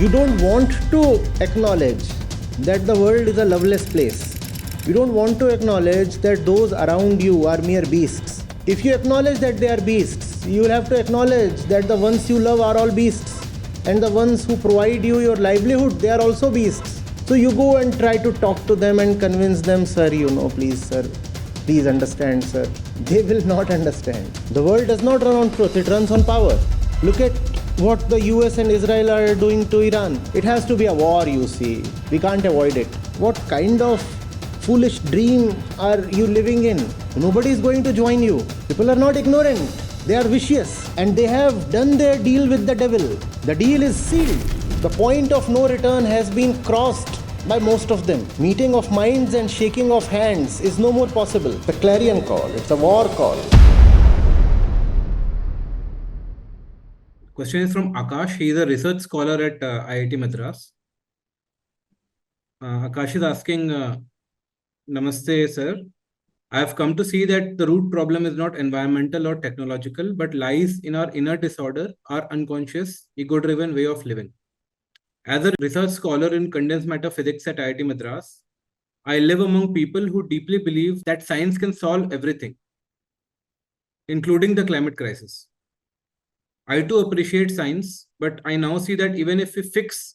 You don't want to acknowledge that the world is a loveless place. You don't want to acknowledge that those around you are mere beasts. If you acknowledge that they are beasts, you will have to acknowledge that the ones you love are all beasts. And the ones who provide you your livelihood, they are also beasts. So you go and try to talk to them and convince them, sir, please, sir, please understand, sir. They will not understand. The world does not run on truth, it runs on power. Look at what the US and Israel are doing to Iran. It has to be a war, you see. We can't avoid it. What kind of foolish dream are you living in? Nobody is going to join you. People are not ignorant. They are vicious. And they have done their deal with the devil. The deal is sealed. The point of no return has been crossed by most of them. Meeting of minds and shaking of hands is no more possible. It's a clarion call. It's a war call. Question is from Akash. He is a research scholar at IIT Madras. Akash is asking, Namaste, sir. I have come to see that the root problem is not environmental or technological, but lies in our inner disorder, our unconscious, ego-driven way of living. As a research scholar in condensed matter physics at IIT Madras, I live among people who deeply believe that science can solve everything, including the climate crisis. I too appreciate science, but I now see that even if we fix,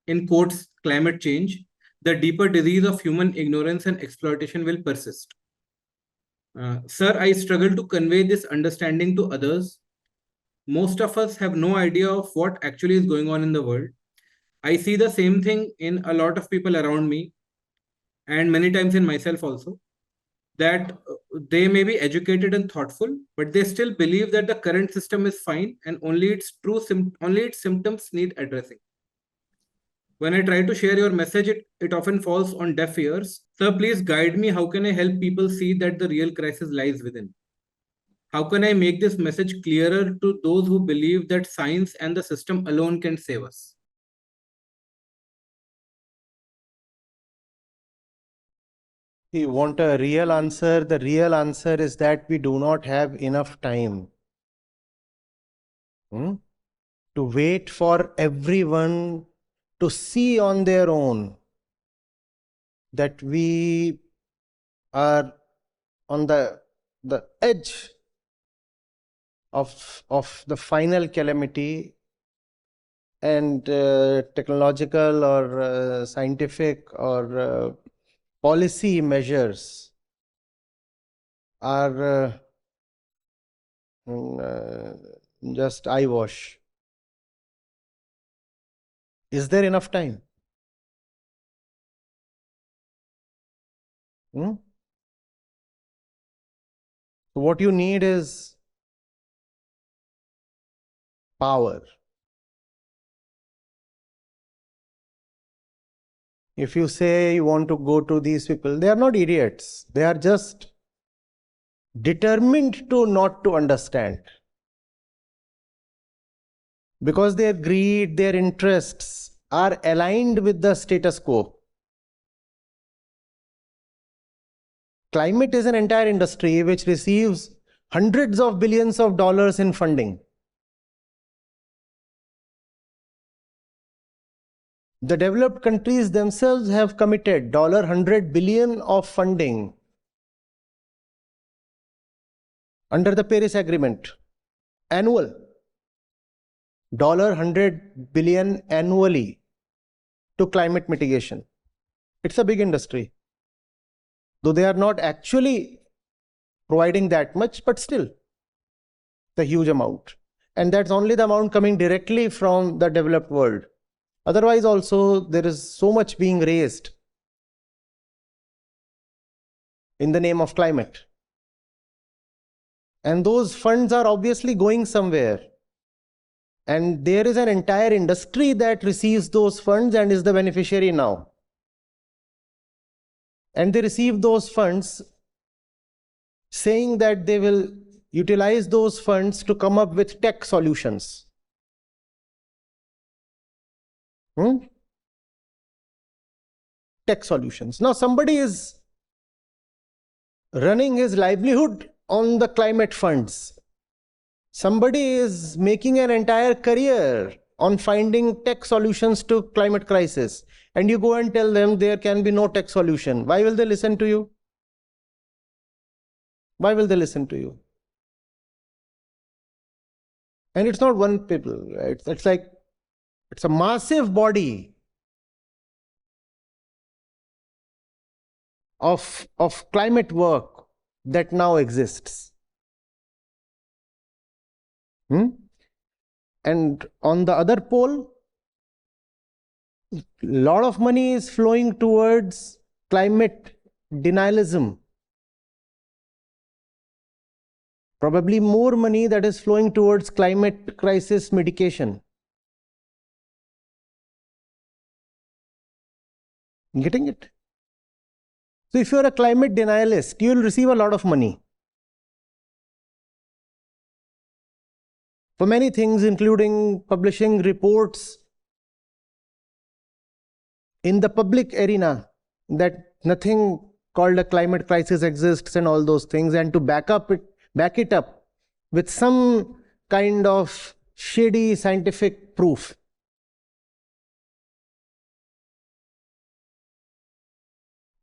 in quotes, climate change, the deeper disease of human ignorance and exploitation will persist. Sir, I struggle to convey this understanding to others. Most of us have no idea of what actually is going on in the world. I see the same thing in a lot of people around me, and many times in myself also, that they may be educated and thoughtful, but they still believe that the current system is fine and only its symptoms need addressing. When I try to share your message, it often falls on deaf ears. Sir, please guide me. How can I help people see that the real crisis lies within? How can I make this message clearer to those who believe that science and the system alone can save us? You want a real answer? The real answer is that we do not have enough time to wait for everyone to see on their own that we are on the edge of the final calamity, and technological or scientific or policy measures are just eyewash. Is there enough time? So what you need is power. If you say you want to go to these people, they are not idiots. They are just determined to not to understand. Because their greed, their interests are aligned with the status quo. Climate is an entire industry which receives hundreds of billions of dollars in funding. The developed countries themselves have committed $100 billion of funding under the Paris Agreement, annual. $100 billion annually to climate mitigation. It's a big industry. Though they are not actually providing that much, but still, it's a huge amount. And that's only the amount coming directly from the developed world. Otherwise also, there is so much being raised in the name of climate. And those funds are obviously going somewhere. And there is an entire industry that receives those funds and is the beneficiary now. And they receive those funds saying that they will utilize those funds to come up with tech solutions. Tech solutions. Now somebody is running his livelihood on the climate funds. Somebody is making an entire career on finding tech solutions to climate crisis, and you go and tell them there can be no tech solution. Why will they listen to you? Why will they listen to you? And it's not one people, right? It's like, it's a massive body of climate work that now exists. And on the other pole, a lot of money is flowing towards climate denialism. Probably more money that is flowing towards climate crisis medication. Getting it? So if you're a climate denialist, you will receive a lot of money for many things, including publishing reports in the public arena that nothing called a climate crisis exists and all those things, and to back it up with some kind of shady scientific proof.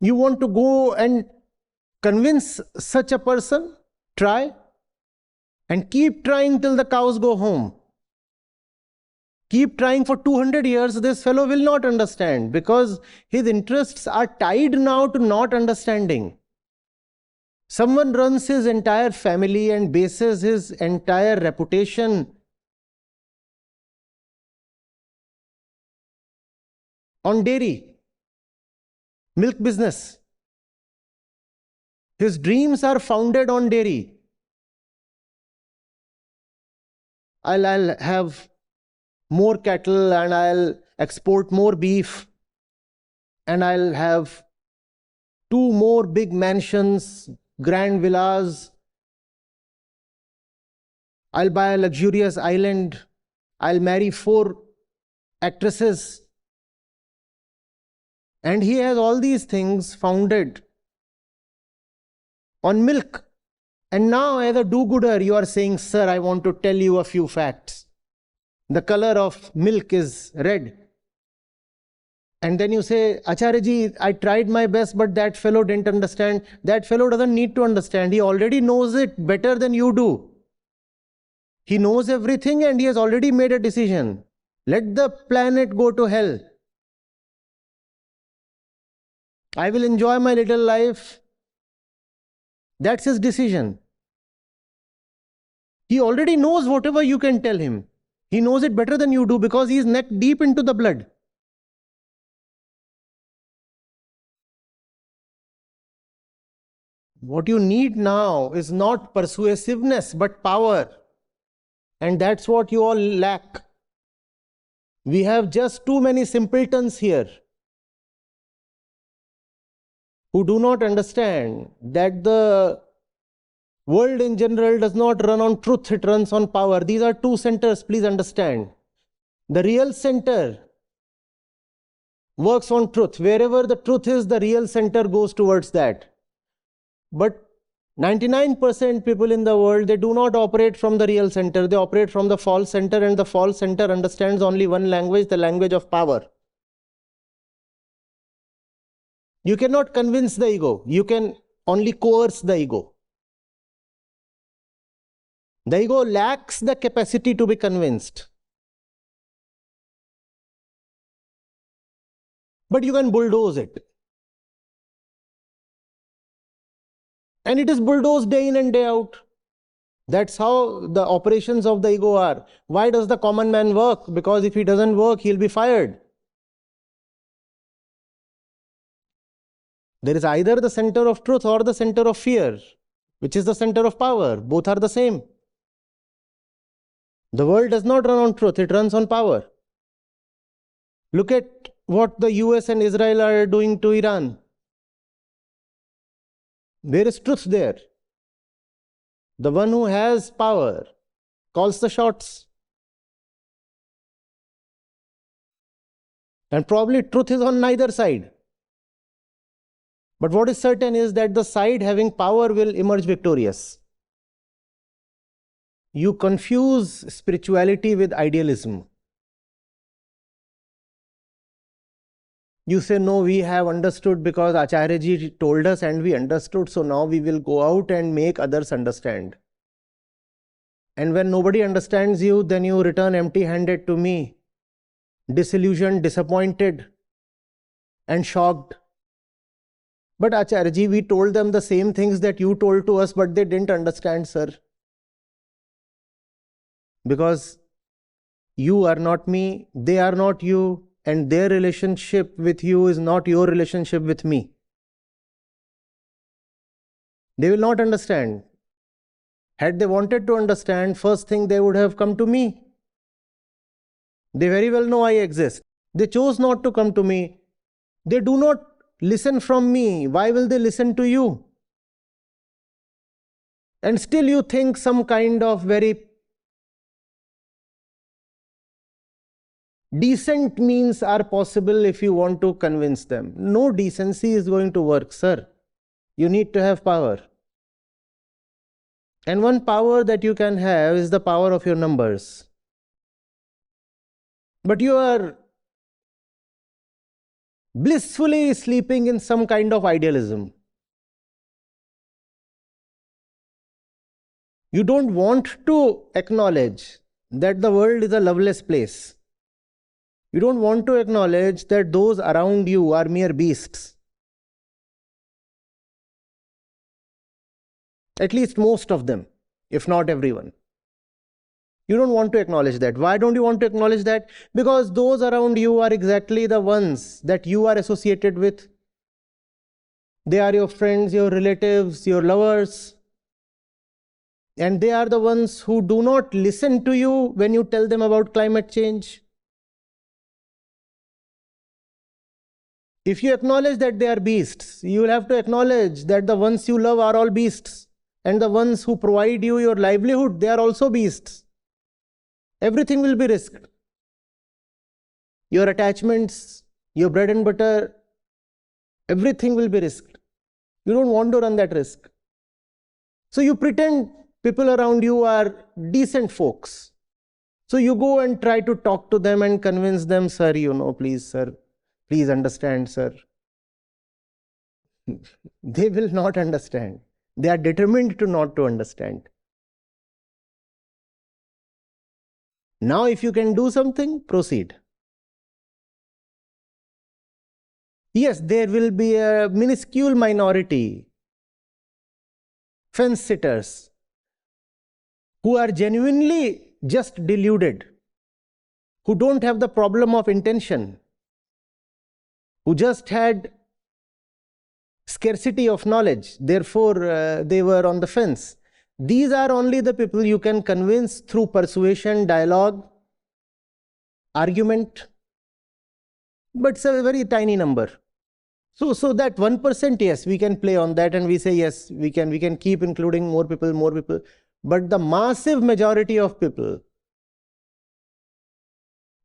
You want to go and convince such a person? Try. And keep trying till the cows go home. Keep trying for 200 years, this fellow will not understand, because his interests are tied now to not understanding. Someone runs his entire family and bases his entire reputation on dairy, milk business. His dreams are founded on dairy. I'll have more cattle and I'll export more beef and I'll have 2 more big mansions, grand villas. I'll buy a luxurious island. I'll marry 4 actresses. And he has all these things founded on milk. And now as a do-gooder, you are saying, sir, I want to tell you a few facts. The color of milk is red. And then you say, Acharya Ji, I tried my best, but that fellow didn't understand. That fellow doesn't need to understand. He already knows it better than you do. He knows everything and he has already made a decision. Let the planet go to hell. I will enjoy my little life. That's his decision. He already knows whatever you can tell him. He knows it better than you do because he is neck deep into the blood. What you need now is not persuasiveness but power. And that's what you all lack. We have just too many simpletons here who do not understand that the world in general does not run on truth, it runs on power. These are 2 centers, please understand. The real center works on truth. Wherever the truth is, the real center goes towards that. But 99% people in the world, they do not operate from the real center. They operate from the false center, and the false center understands only one language, the language of power. You cannot convince the ego. You can only coerce the ego. The ego lacks the capacity to be convinced. But you can bulldoze it. And it is bulldozed day in and day out. That's how the operations of the ego are. Why does the common man work? Because if he doesn't work, he'll be fired. There is either the center of truth or the center of fear, which is the center of power. Both are the same. The world does not run on truth, it runs on power. Look at what the US and Israel are doing to Iran. There is truth there. The one who has power calls the shots. And probably truth is on neither side. But what is certain is that the side having power will emerge victorious. You confuse spirituality with idealism. You say, no, we have understood because Acharya Ji told us and we understood, so now we will go out and make others understand. And when nobody understands you, then you return empty-handed to me, disillusioned, disappointed, and shocked. But Acharya Ji, we told them the same things that you told to us, but they didn't understand, sir. Because you are not me, they are not you, and their relationship with you is not your relationship with me. They will not understand. Had they wanted to understand, first thing they would have come to me. They very well know I exist. They chose not to come to me. They do not listen from me. Why will they listen to you? And still you think some kind of very decent means are possible if you want to convince them. No decency is going to work, sir. You need to have power. And one power that you can have is the power of your numbers. But you are blissfully sleeping in some kind of idealism. You don't want to acknowledge that the world is a loveless place. You don't want to acknowledge that those around you are mere beasts. At least most of them, if not everyone. You don't want to acknowledge that. Why don't you want to acknowledge that? Because those around you are exactly the ones that you are associated with. They are your friends, your relatives, your lovers. And they are the ones who do not listen to you when you tell them about climate change. If you acknowledge that they are beasts, you will have to acknowledge that the ones you love are all beasts. And the ones who provide you your livelihood, they are also beasts. Everything will be risked. Your attachments, your bread and butter, everything will be risked. You don't want to run that risk. So you pretend people around you are decent folks. So you go and try to talk to them and convince them, sir, please, sir, please understand, sir. They will not understand. They are determined to not to understand. Now, if you can do something, proceed. Yes, there will be a minuscule minority, fence sitters, who are genuinely just deluded, who don't have the problem of intention, who just had scarcity of knowledge, therefore they were on the fence. These are only the people you can convince through persuasion, dialogue, argument, but it's a very tiny number. So that 1%, yes, we can play on that and we say, yes, we can keep including more people. But the massive majority of people,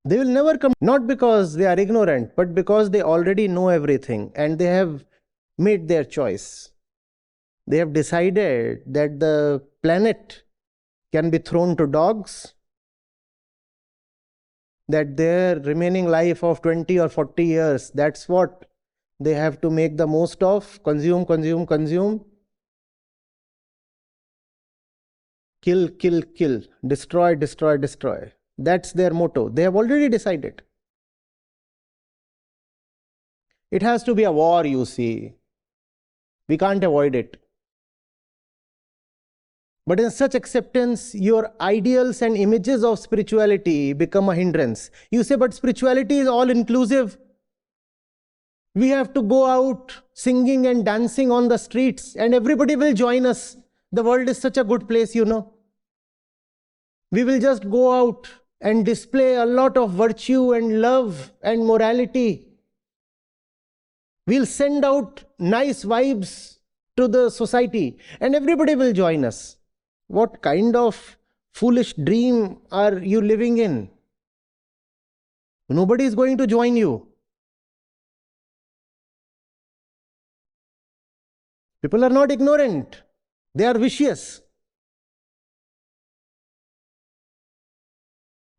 they will never come, not because they are ignorant, but because they already know everything and they have made their choice. They have decided that the planet can be thrown to dogs, that their remaining life of 20 or 40 years, that's what they have to make the most of. Consume, kill, destroy. That's their motto. They have already decided. It has to be a war, you see. We can't avoid it. But in such acceptance, your ideals and images of spirituality become a hindrance. You say, but spirituality is all inclusive. We have to go out singing and dancing on the streets and everybody will join us. The world is such a good place, We will just go out and display a lot of virtue and love and morality. We'll send out nice vibes to the society and everybody will join us. What kind of foolish dream are you living in? Nobody is going to join you. People are not ignorant. They are vicious.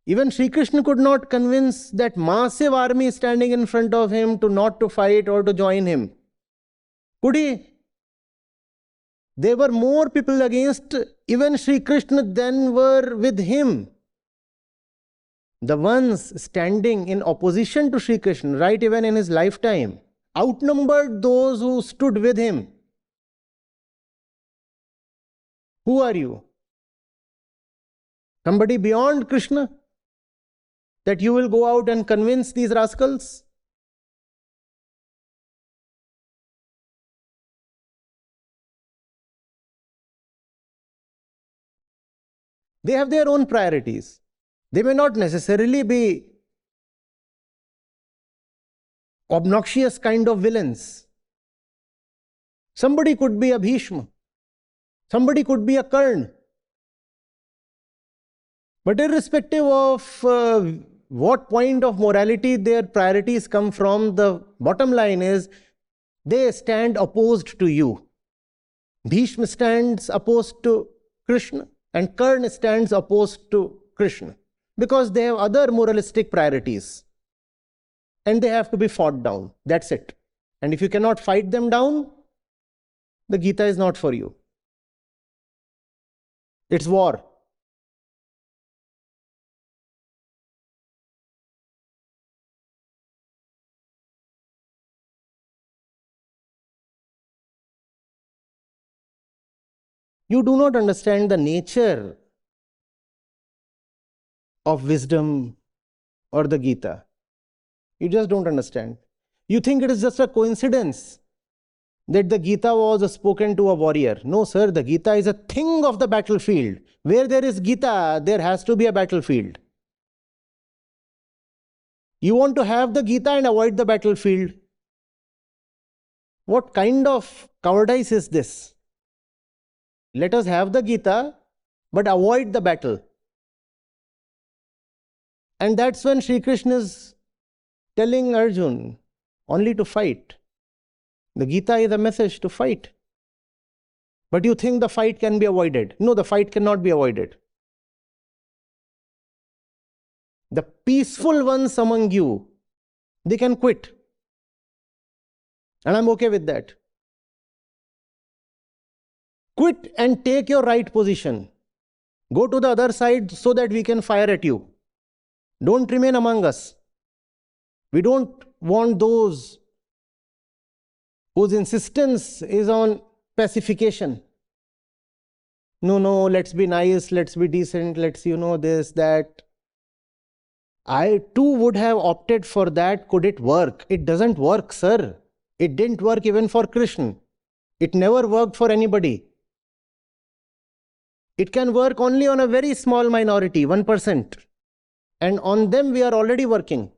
Even Sri Krishna could not convince that massive army standing in front of him to not to fight or to join him. Could he? There were more people against even Sri Krishna than were with him. The ones standing in opposition to Sri Krishna, right even in his lifetime, outnumbered those who stood with him. Who are you? Somebody beyond Krishna? That you will go out and convince these rascals? They have their own priorities. They may not necessarily be obnoxious kind of villains. Somebody could be a Bhishma. Somebody could be a Karna. But irrespective of what point of morality their priorities come from, the bottom line is they stand opposed to you. Bhishma stands opposed to Krishna and Karna stands opposed to Krishna because they have other moralistic priorities and they have to be fought down. That's it. And if you cannot fight them down, the Gita is not for you. It's war. You do not understand the nature of wisdom or the Gita. You just don't understand. You think it is just a coincidence that the Gita was spoken to a warrior. No, sir, the Gita is a thing of the battlefield. Where there is Gita, there has to be a battlefield. You want to have the Gita and avoid the battlefield. What kind of cowardice is this? Let us have the Gita, but avoid the battle. And that's when Sri Krishna is telling Arjun only to fight. The Gita is a message to fight. But you think the fight can be avoided. No, the fight cannot be avoided. The peaceful ones among you, they can quit. And I'm okay with that. Quit and take your right position. Go to the other side so that we can fire at you. Don't remain among us. We don't want those whose insistence is on pacification. No, let's be nice, let's be decent, let's, this, that. I too would have opted for that. Could it work? It doesn't work, sir. It didn't work even for Krishna. It never worked for anybody. It can work only on a very small minority, 1%. And on them we are already working.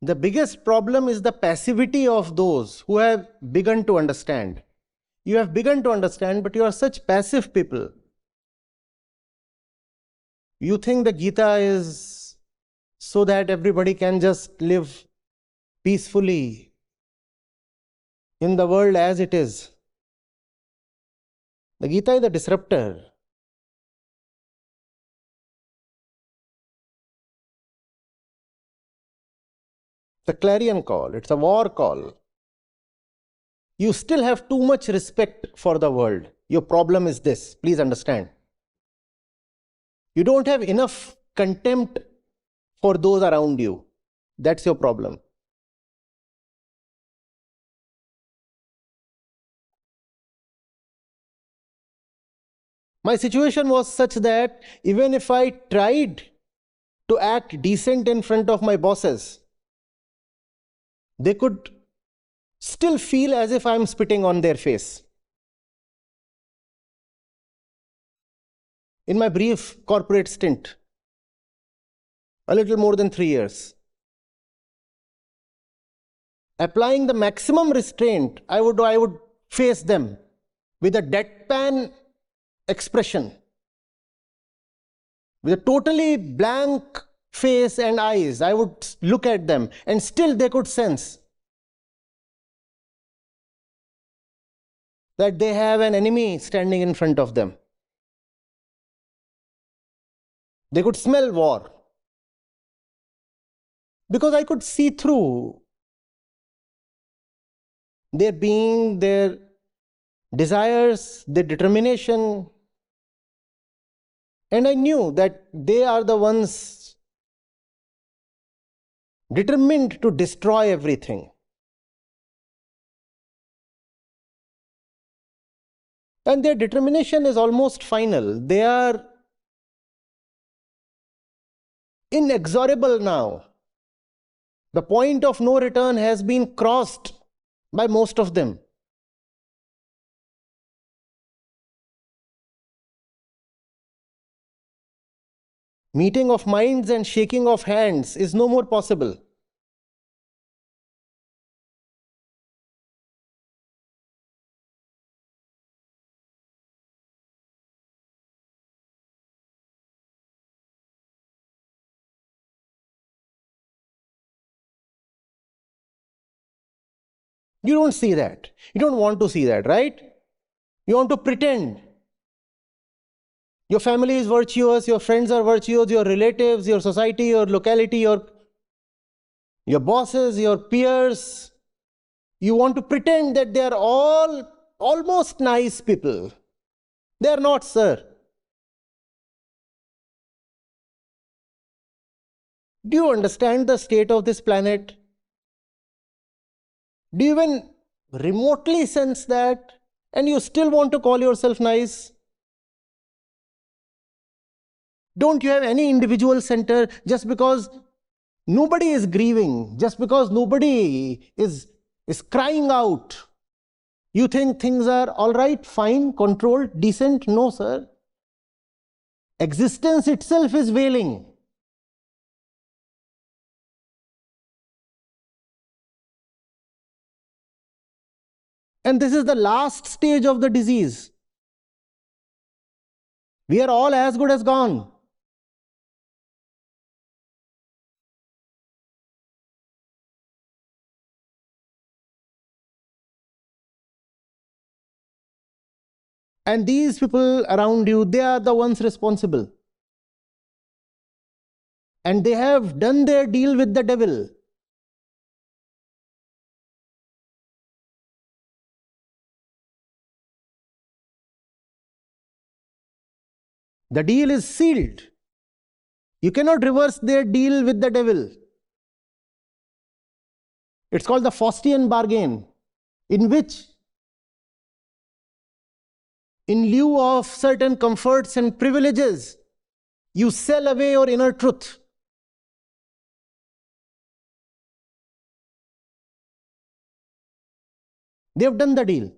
The biggest problem is the passivity of those who have begun to understand. You have begun to understand, but you are such passive people. You think the Gita is so that everybody can just live peacefully in the world as it is. The Gita is a disruptor. It's a clarion call. It's a war call. You still have too much respect for the world. Your problem is this. Please understand. You don't have enough contempt for those around you. That's your problem. My situation was such that even if I tried to act decent in front of my bosses, they could still feel as if I'm spitting on their face. In my brief corporate stint, a little more than 3 years, applying the maximum restraint, I would face them with a deadpan expression, with a totally blank face and eyes. I would look at them and still they could sense that they have an enemy standing in front of them. They could smell war. Because I could see through their being, their desires, their determination. And I knew that they are the ones determined to destroy everything. And their determination is almost final. They are inexorable now. The point of no return has been crossed by most of them. Meeting of minds and shaking of hands is no more possible. You don't see that. You don't want to see that, right? You want to pretend. Your family is virtuous, your friends are virtuous, your relatives, your society, your locality, your bosses, your peers. You want to pretend that they are all almost nice people. They are not, sir. Do you understand the state of this planet? Do you even remotely sense that? And you still want to call yourself nice? Don't you have any individual center just because nobody is grieving, just because nobody is crying out? You think things are all right, fine, controlled, decent? No, sir. Existence itself is wailing. And this is the last stage of the disease. We are all as good as gone. And these people around you, they are the ones responsible. And they have done their deal with the devil. The deal is sealed. You cannot reverse their deal with the devil. It's called the Faustian bargain, in which, in lieu of certain comforts and privileges, you sell away your inner truth. They have done the deal.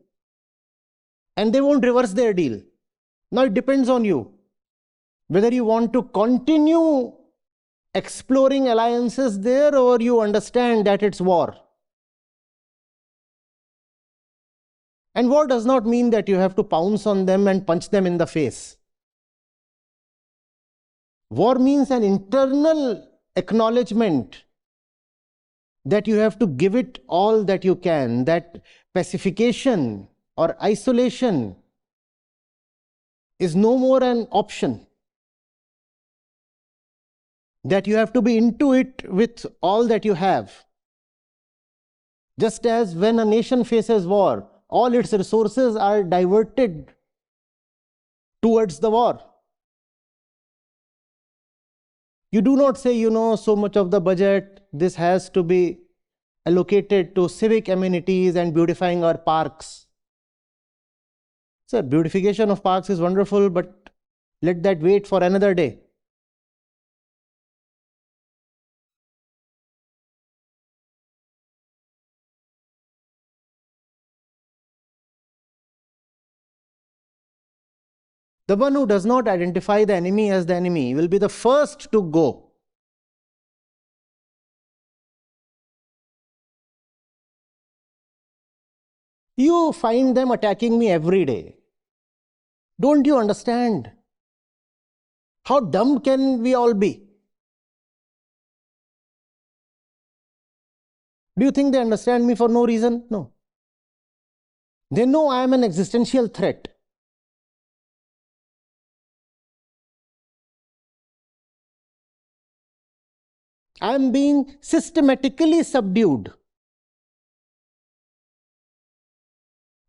And they won't reverse their deal. Now it depends on you whether you want to continue exploring alliances there or you understand that it's war. And war does not mean that you have to pounce on them and punch them in the face. War means an internal acknowledgement that you have to give it all that you can, that pacification or isolation is no more an option, that you have to be into it with all that you have. Just as when a nation faces war, all its resources are diverted towards the war. You do not say, so much of the budget, this has to be allocated to civic amenities and beautifying our parks. Sir, beautification of parks is wonderful, but let that wait for another day. The one who does not identify the enemy as the enemy will be the first to go. You find them attacking me every day. Don't you understand? How dumb can we all be? Do you think they understand me for no reason? No. They know I am an existential threat. I am being systematically subdued.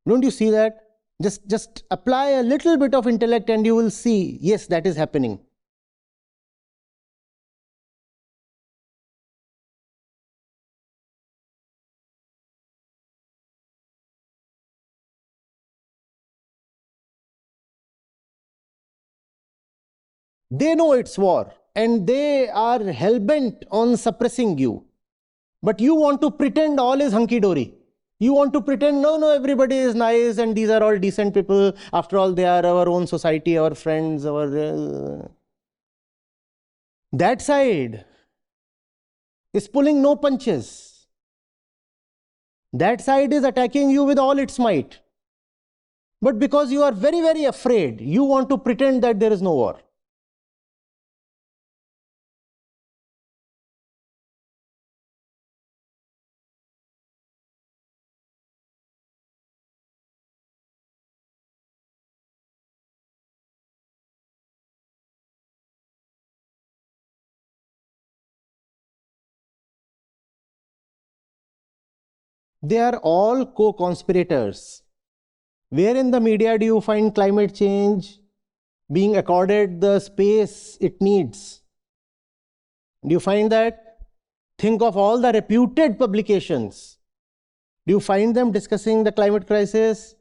Don't you see that? Just apply a little bit of intellect and you will see, yes, that is happening. They know it's war and they are hell-bent on suppressing you. But you want to pretend all is hunky-dory. You want to pretend, no, everybody is nice and these are all decent people. After all, they are our own society, our friends, our... That side is pulling no punches. That side is attacking you with all its might. But because you are very, very afraid, you want to pretend that there is no war. They are all co-conspirators. Where in the media do you find climate change being accorded the space it needs? Do you find that? Think of all the reputed publications. Do you find them discussing the climate crisis?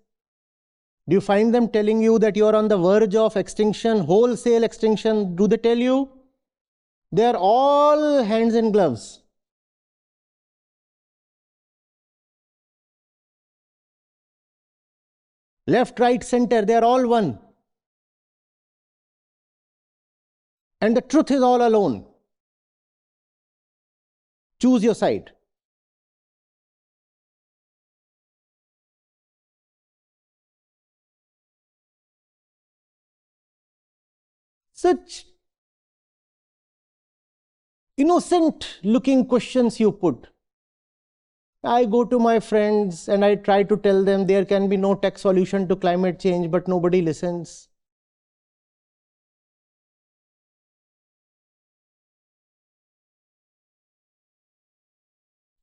Do you find them telling you that you are on the verge of extinction, wholesale extinction? Do they tell you? They are all hands in gloves. Left, right, center, they are all one. And the truth is all alone. Choose your side. Such innocent looking questions you put. I go to my friends and I try to tell them there can be no tech solution to climate change, but nobody listens.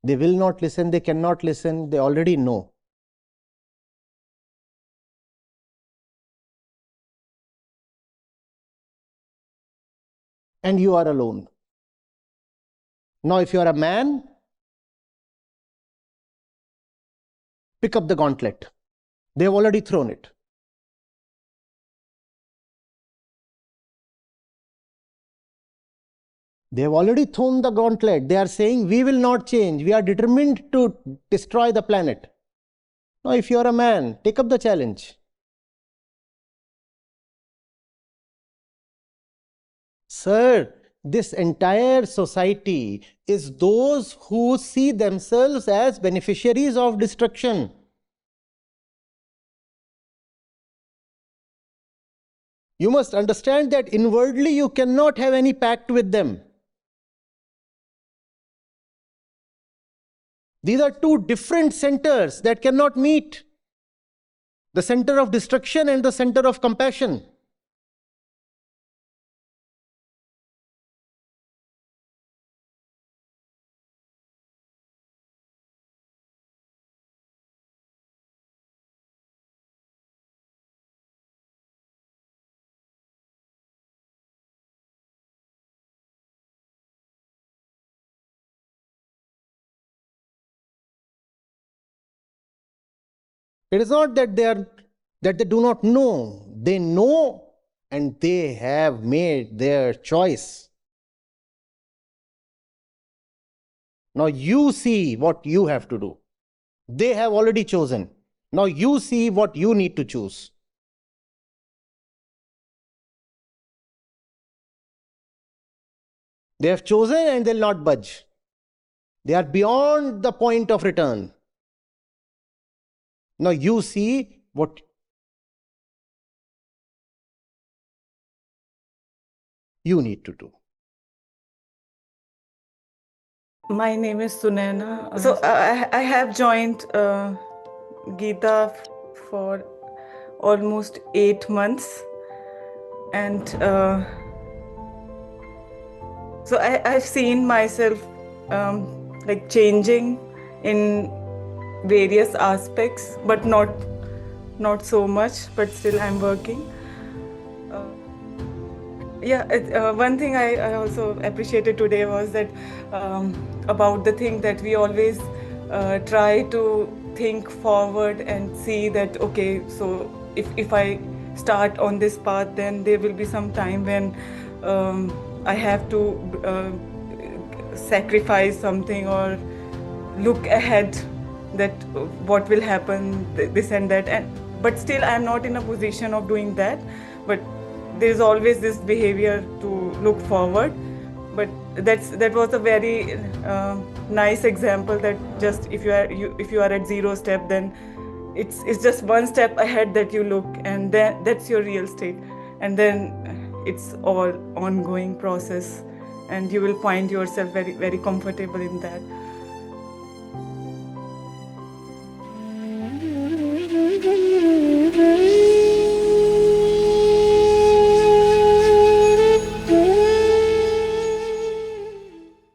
They will not listen, they cannot listen, they already know. And you are alone. Now, if you are a man, pick up the gauntlet. They have already thrown it. They have already thrown the gauntlet. They are saying, we will not change. We are determined to destroy the planet. Now, if you are a man, take up the challenge. Sir, this entire society is those who see themselves as beneficiaries of destruction. You must understand that inwardly you cannot have any pact with them. These are two different centers that cannot meet. The center of destruction and the center of compassion. It is not that they do not know. They know and they have made their choice. Now you see what you have to do. They have already chosen. Now you see what you need to choose. They have chosen and they'll not budge. They are beyond the point of return. Now you see what you need to do. My name is Sunaina. So I have joined Geeta for almost 8 months, and so I've seen myself like changing in various aspects, but not so much, but still I'm working. One thing I also appreciated today was that about the thing that we always try to think forward and see that, okay, so if I start on this path, then there will be some time when I have to sacrifice something or look ahead that what will happen, this and that, but still I'm not in a position of doing that. But there's always this behavior to look forward. But that was a very nice example that just if you are at 0 step, then it's just one step ahead that you look, and then that's your real state, and then it's all ongoing process, and you will find yourself very, very comfortable in that.